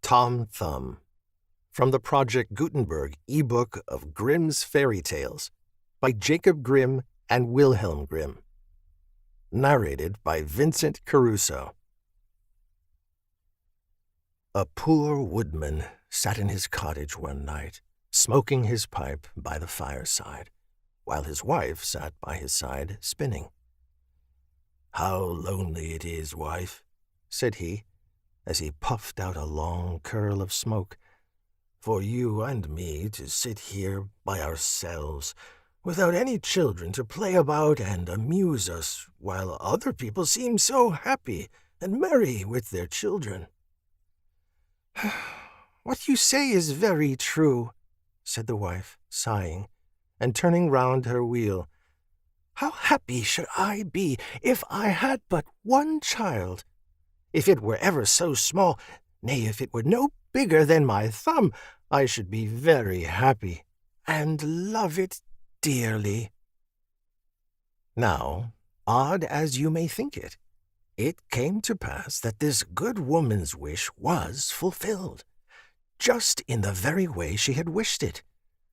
Tom Thumb, from the Project Gutenberg ebook of Grimm's Fairy Tales by Jacob Grimm and Wilhelm Grimm. Narrated by Vincent Caruso. A poor woodman sat in his cottage one night, smoking his pipe by the fireside, while his wife sat by his side spinning. "How lonely it is, wife," said he, as he puffed out a long curl of smoke, "for you and me to sit here by ourselves, without any children to play about and amuse us, while other people seem so happy and merry with their children." "What you say is very true," said the wife, sighing, and turning round her wheel. "How happy should I be if I had but one child! If it were ever so small, nay, if it were no bigger than my thumb, I should be very happy, and love it dearly." Now, odd as you may think it, it came to pass that this good woman's wish was fulfilled, just in the very way she had wished it,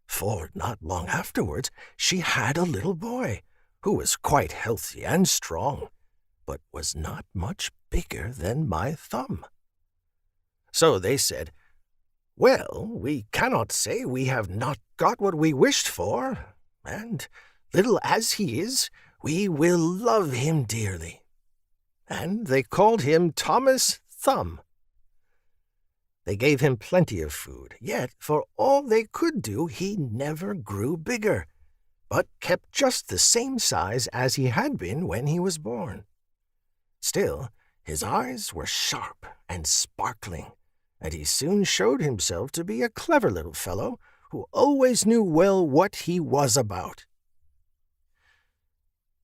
for not long afterwards she had a little boy, who was quite healthy and strong, but was not much bigger than my thumb. So they said, "Well, we cannot say we have not got what we wished for, and, little as he is, we will love him dearly." And they called him Thomas Thumb. They gave him plenty of food, yet for all they could do he never grew bigger, but kept just the same size as he had been when he was born. Still, his eyes were sharp and sparkling, and he soon showed himself to be a clever little fellow who always knew well what he was about.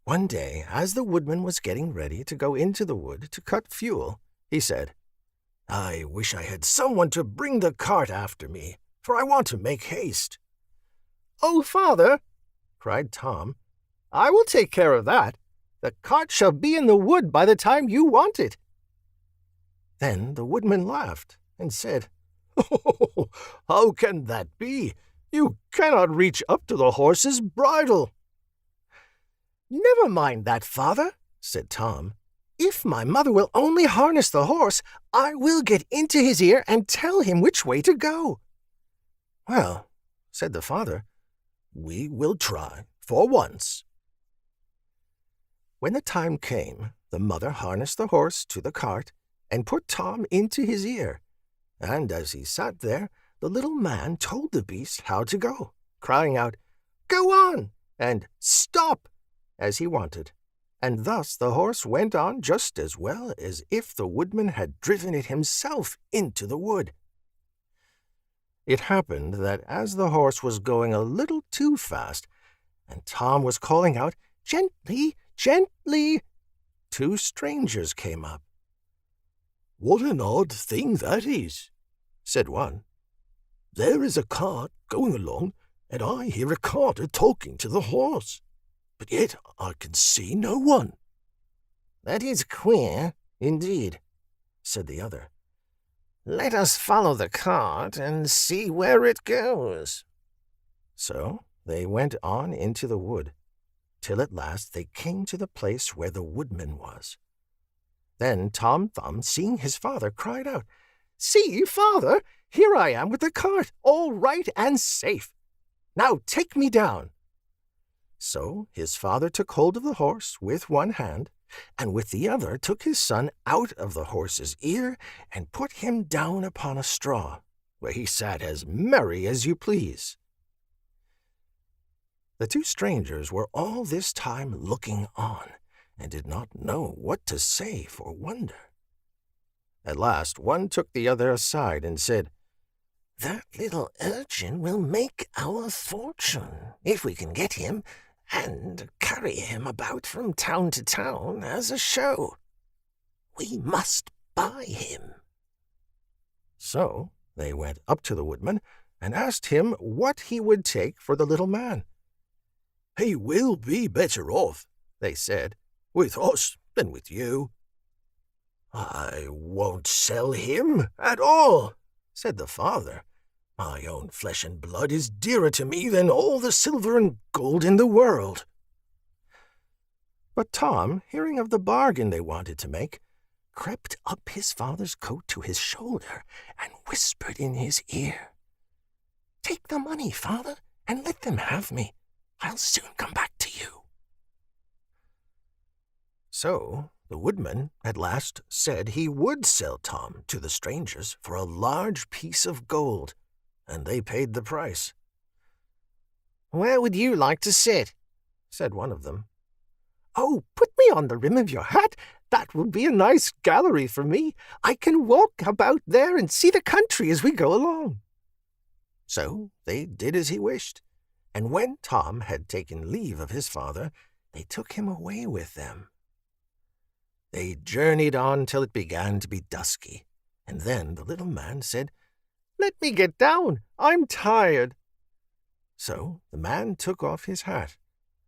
One day, as the woodman was getting ready to go into the wood to cut fuel, he said, "I wish I had someone to bring the cart after me, for I want to make haste." "Oh, father," cried Tom, "I will take care of that. The cart shall be in the wood by the time you want it." Then the woodman laughed and said, "Oh, how can that be? You cannot reach up to the horse's bridle." "Never mind that, father," said Tom. "If my mother will only harness the horse, I will get into his ear and tell him which way to go." "Well," said the father, "we will try for once." When the time came, the mother harnessed the horse to the cart and put Tom into his ear, and as he sat there, the little man told the beast how to go, crying out, "Go on!" and "Stop!" as he wanted, and thus the horse went on just as well as if the woodman had driven it himself into the wood. It happened that as the horse was going a little too fast, and Tom was calling out, "Gently, gently," two strangers came up. "What an odd thing that is," said one. "There is a cart going along, and I hear a carter talking to the horse, but yet I can see no one." "That is queer, indeed," said the other. "Let us follow the cart and see where it goes." So they went on into the wood, till at last they came to the place where the woodman was. Then Tom Thumb, seeing his father, cried out, "See, father, here I am with the cart, all right and safe. Now take me down." So his father took hold of the horse with one hand, and with the other took his son out of the horse's ear and put him down upon a straw, where he sat as merry as you please. The two strangers were all this time looking on, and did not know what to say for wonder. At last one took the other aside and said, "That little urchin will make our fortune, if we can get him, and carry him about from town to town as a show. We must buy him." So they went up to the woodman and asked him what he would take for the little man. "He will be better off," they said, "with us than with you." "I won't sell him at all," said the father. "My own flesh and blood is dearer to me than all the silver and gold in the world." But Tom, hearing of the bargain they wanted to make, crept up his father's coat to his shoulder and whispered in his ear, "Take the money, father, and let them have me. I'll soon come back to you." So the woodman at last said he would sell Tom to the strangers for a large piece of gold, and they paid the price. "Where would you like to sit?" said one of them. "Oh, put me on the rim of your hat. That will be a nice gallery for me. I can walk about there and see the country as we go along." So they did as he wished, and when Tom had taken leave of his father, they took him away with them. They journeyed on till it began to be dusky, and then the little man said, "Let me get down. I'm tired." So the man took off his hat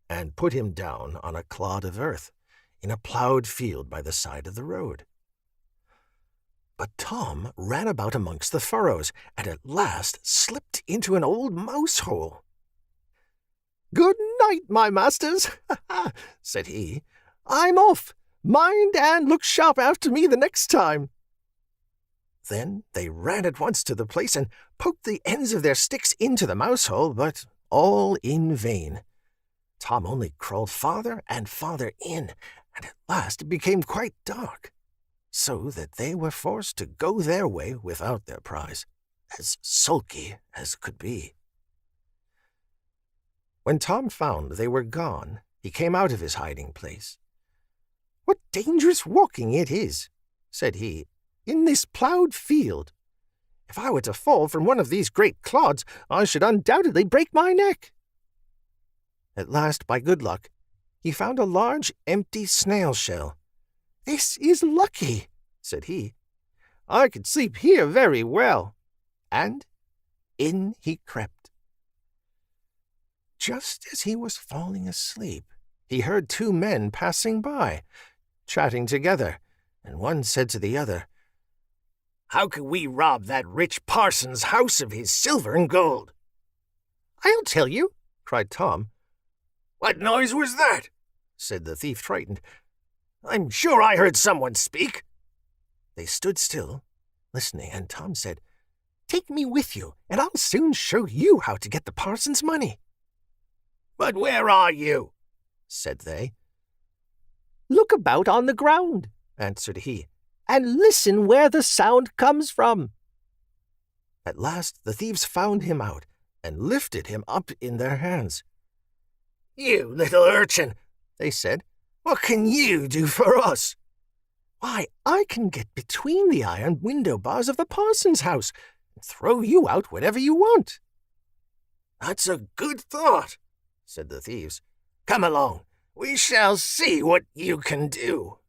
and put him down on a clod of earth in a plowed field by the side of the road. But Tom ran about amongst the furrows, and at last slipped into an old mouse-hole. "Good night, my masters," said he. "I'm off. Mind and look sharp after me the next time." Then they ran at once to the place and poked the ends of their sticks into the mouse-hole, but all in vain. Tom only crawled farther and farther in, and at last it became quite dark, so that they were forced to go their way without their prize, as sulky as could be. When Tom found they were gone, he came out of his hiding place. "What dangerous walking it is," said he, "in this plowed field. If I were to fall from one of these great clods, I should undoubtedly break my neck." At last, by good luck, he found a large empty snail shell. "This is lucky," said he. "I could sleep here very well." And in he crept. Just as he was falling asleep, he heard two men passing by, chatting together, and one said to the other, "How can we rob that rich parson's house of his silver and gold?" "I'll tell you," cried Tom. "What noise was that?" said the thief, frightened. "I'm sure I heard someone speak." They stood still, listening, and Tom said, "Take me with you, and I'll soon show you how to get the parson's money." "But where are you?" said they. "Look about on the ground," answered he, "and listen where the sound comes from." At last the thieves found him out and lifted him up in their hands. "You little urchin," they said, "what can you do for us?" "Why, I can get between the iron window bars of the parson's house and throw you out whenever you want." "That's a good thought," said the thieves. "Come along, we shall see what you can do."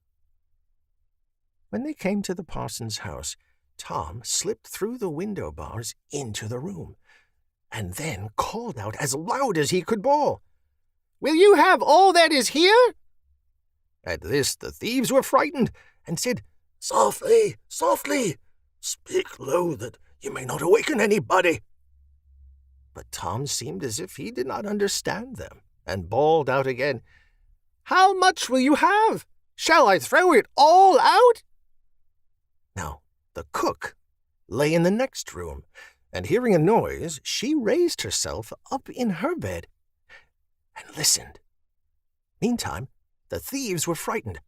When they came to the parson's house, Tom slipped through the window bars into the room, and then called out as loud as he could bawl, "Will you have all that is here?" At this the thieves were frightened, and said, "Softly, softly! Speak low, that you may not awaken anybody." But Tom seemed as if he did not understand them, and bawled out again, "How much will you have? Shall I throw it all out?" Now the cook lay in the next room, and hearing a noise, she raised herself up in her bed and listened. Meantime, the thieves were frightened,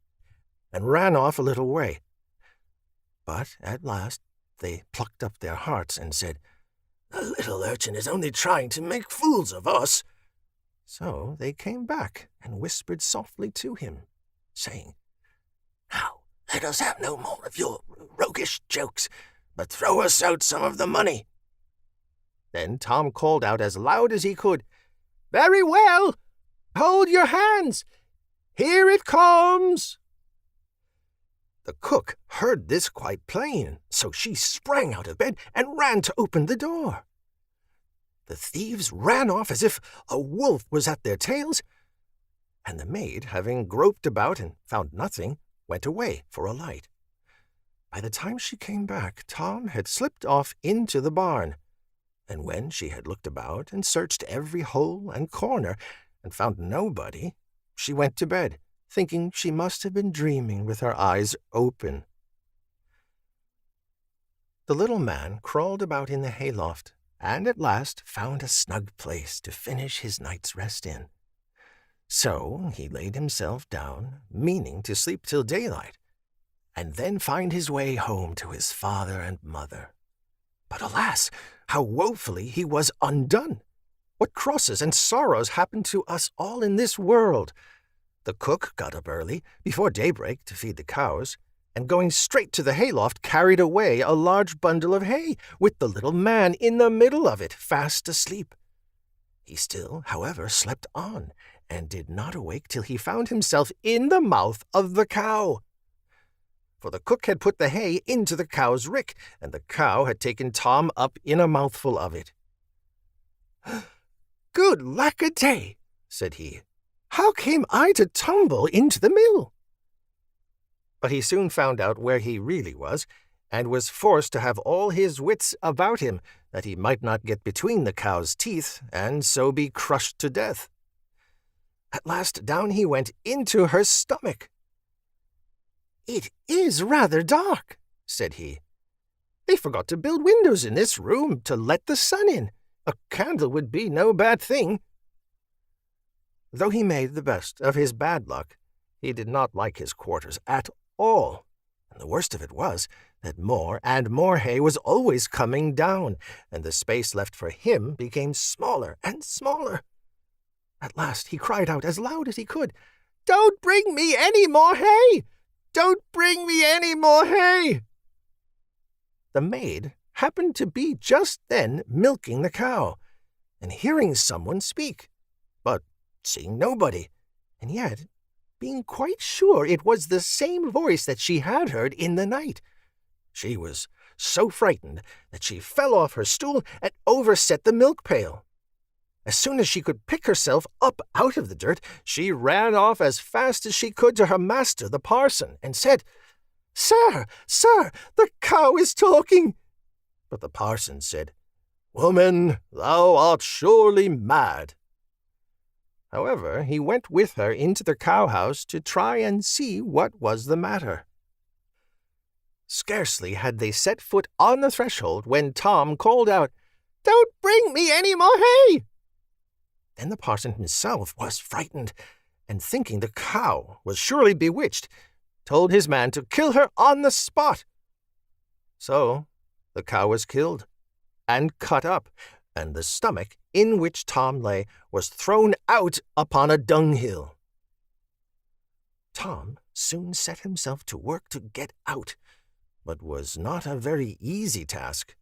and ran off a little way. But at last they plucked up their hearts and said, "The little urchin is only trying to make fools of us." So they came back and whispered softly to him, saying, "Now let us have no more of your roguish jokes, but throw us out some of the money." Then Tom called out as loud as he could, "Very well! Hold your hands! Here it comes!" The cook heard this quite plain, so she sprang out of bed and ran to open the door. The thieves ran off as if a wolf was at their tails, and the maid, having groped about and found nothing, went away for a light. By the time she came back, Tom had slipped off into the barn, and when she had looked about and searched every hole and corner and found nobody, she went to bed, thinking she must have been dreaming with her eyes open. The little man crawled about in the hayloft, and at last found a snug place to finish his night's rest in. So he laid himself down, meaning to sleep till daylight, and then find his way home to his father and mother. But alas, how woefully he was undone! What crosses and sorrows happened to us all in this world! The cook got up early, before daybreak, to feed the cows, and going straight to the hayloft carried away a large bundle of hay, with the little man in the middle of it, fast asleep. He still, however, slept on, and did not awake till he found himself in the mouth of the cow. For the cook had put the hay into the cow's rick, and the cow had taken Tom up in a mouthful of it. "Good lack-a-day," said he. "How came I to tumble into the mill?" But he soon found out where he really was, and was forced to have all his wits about him, that he might not get between the cow's teeth, and so be crushed to death. At last down he went into her stomach. "It is rather dark," said he. "They forgot to build windows in this room to let the sun in. A candle would be no bad thing." Though he made the best of his bad luck, he did not like his quarters at all, and the worst of it was that more and more hay was always coming down, and the space left for him became smaller and smaller. At last he cried out as loud as he could, "Don't bring me any more hay! Don't bring me any more hay!" The maid happened to be just then milking the cow, and hearing someone speak, but seeing nobody, and yet being quite sure it was the same voice that she had heard in the night. She was so frightened that she fell off her stool and overset the milk pail. As soon as she could pick herself up out of the dirt, she ran off as fast as she could to her master, the parson, and said, "Sir, sir, the cow is talking." But the parson said, "Woman, thou art surely mad." However, he went with her into the cow-house to try and see what was the matter. Scarcely had they set foot on the threshold when Tom called out, "Don't bring me any more hay!" Then the parson himself was frightened, and thinking the cow was surely bewitched, told his man to kill her on the spot. So the cow was killed and cut up, and the stomach in which Tom lay was thrown out upon a dunghill. Tom soon set himself to work to get out, but was not a very easy task.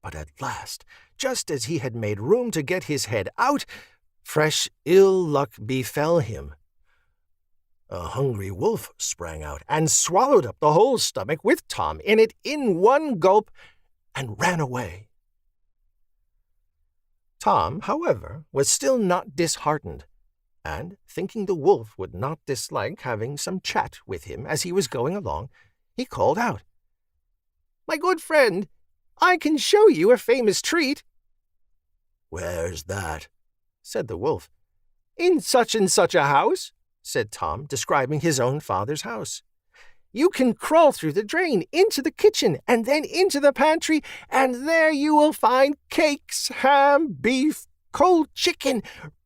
But at last, just as he had made room to get his head out, fresh ill luck befell him. A hungry wolf sprang out and swallowed up the whole stomach with Tom in it in one gulp and ran away. Tom, however, was still not disheartened, and, thinking the wolf would not dislike having some chat with him as he was going along, he called out, "My good friend, I can show you a famous treat." "Where's that?" said the wolf. "In such and such a house," said Tom, describing his own father's house. "You can crawl through the drain into the kitchen and then into the pantry, and there you will find cakes, ham, beef, cold chicken,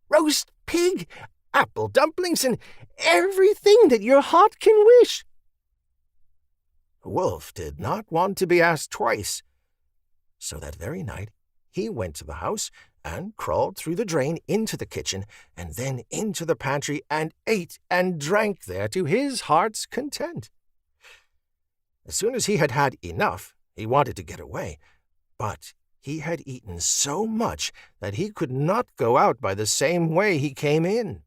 roast pig, apple dumplings, and everything that your heart can wish." The wolf did not want to be asked twice, so that very night he went to the house and crawled through the drain into the kitchen and then into the pantry and ate and drank there to his heart's content. As soon as he had had enough, he wanted to get away, but he had eaten so much that he could not go out by the same way he came in.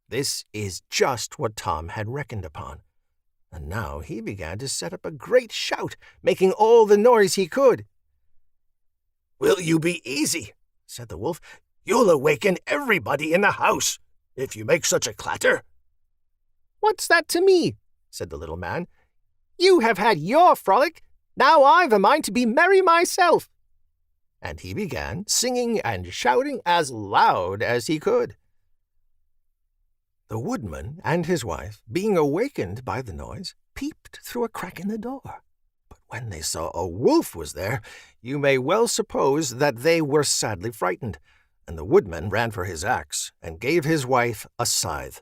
This is just what Tom had reckoned upon, and now he began to set up a great shout, making all the noise he could. "Will you be easy?" said the wolf. "You'll awaken everybody in the house if you make such a clatter." "What's that to me?" said the little man. You have had your frolic. Now I've a mind to be merry myself." And he began singing and shouting as loud as he could. The woodman and his wife, being awakened by the noise, peeped through a crack in the door. But when they saw a wolf was there, you may well suppose that they were sadly frightened, and the woodman ran for his axe and gave his wife a scythe.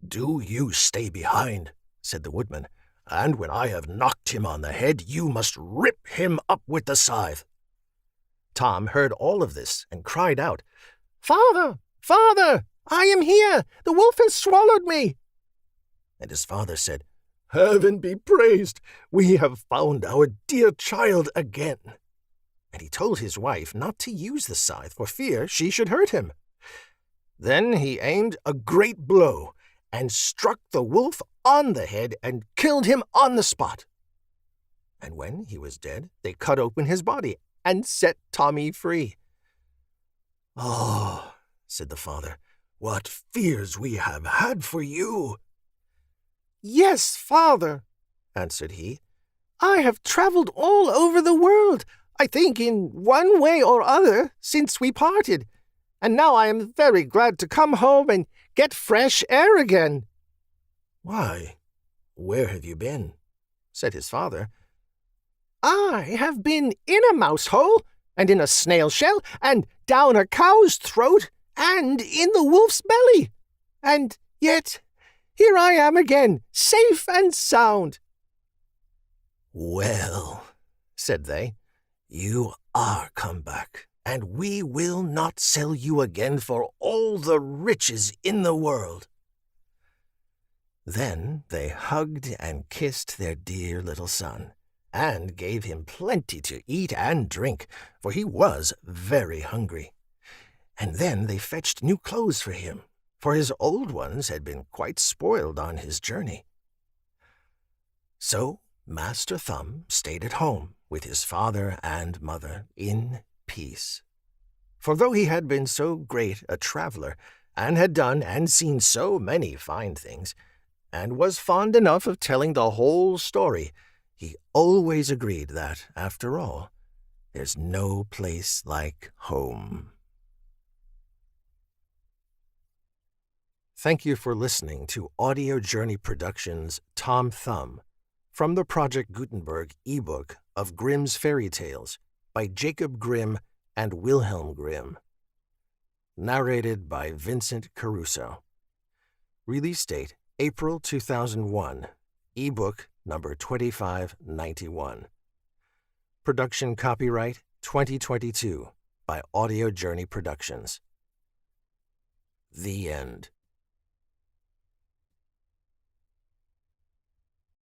"Do you stay behind," said the woodman, "and when I have knocked him on the head, you must rip him up with the scythe." Tom heard all of this and cried out, "Father, Father, I am here! The wolf has swallowed me!" And his father said, "Heaven be praised! We have found our dear child again." And he told his wife not to use the scythe for fear she should hurt him. Then he aimed a great blow and struck the wolf on the head and killed him on the spot. And when he was dead, they cut open his body and set Tommy free. "Oh," said the father, "what fears we have had for you." "Yes, father," answered he. "I have traveled all over the world, I think in one way or other, since we parted, and now I am very glad to come home and get fresh air again." "Why, where have you been?" said his father. "I have been in a mouse hole, and in a snail shell, and down a cow's throat, and in the wolf's belly. And yet, here I am again, safe and sound." "Well," said they, "you are come back, and we will not sell you again for all the riches in the world." Then they hugged and kissed their dear little son, and gave him plenty to eat and drink, for he was very hungry. And then they fetched new clothes for him, for his old ones had been quite spoiled on his journey. So Master Thumb stayed at home with his father and mother in peace. For though he had been so great a traveler, and had done and seen so many fine things, and was fond enough of telling the whole story, he always agreed that, after all, there's no place like home. Thank you for listening to Audio Journey Productions' Tom Thumb from the Project Gutenberg ebook of Grimm's Fairy Tales by Jacob Grimm and Wilhelm Grimm. Narrated by Vincent Caruso. Release date April 2001. Ebook number 2591. Production copyright 2022 by Audio Journey Productions. The end.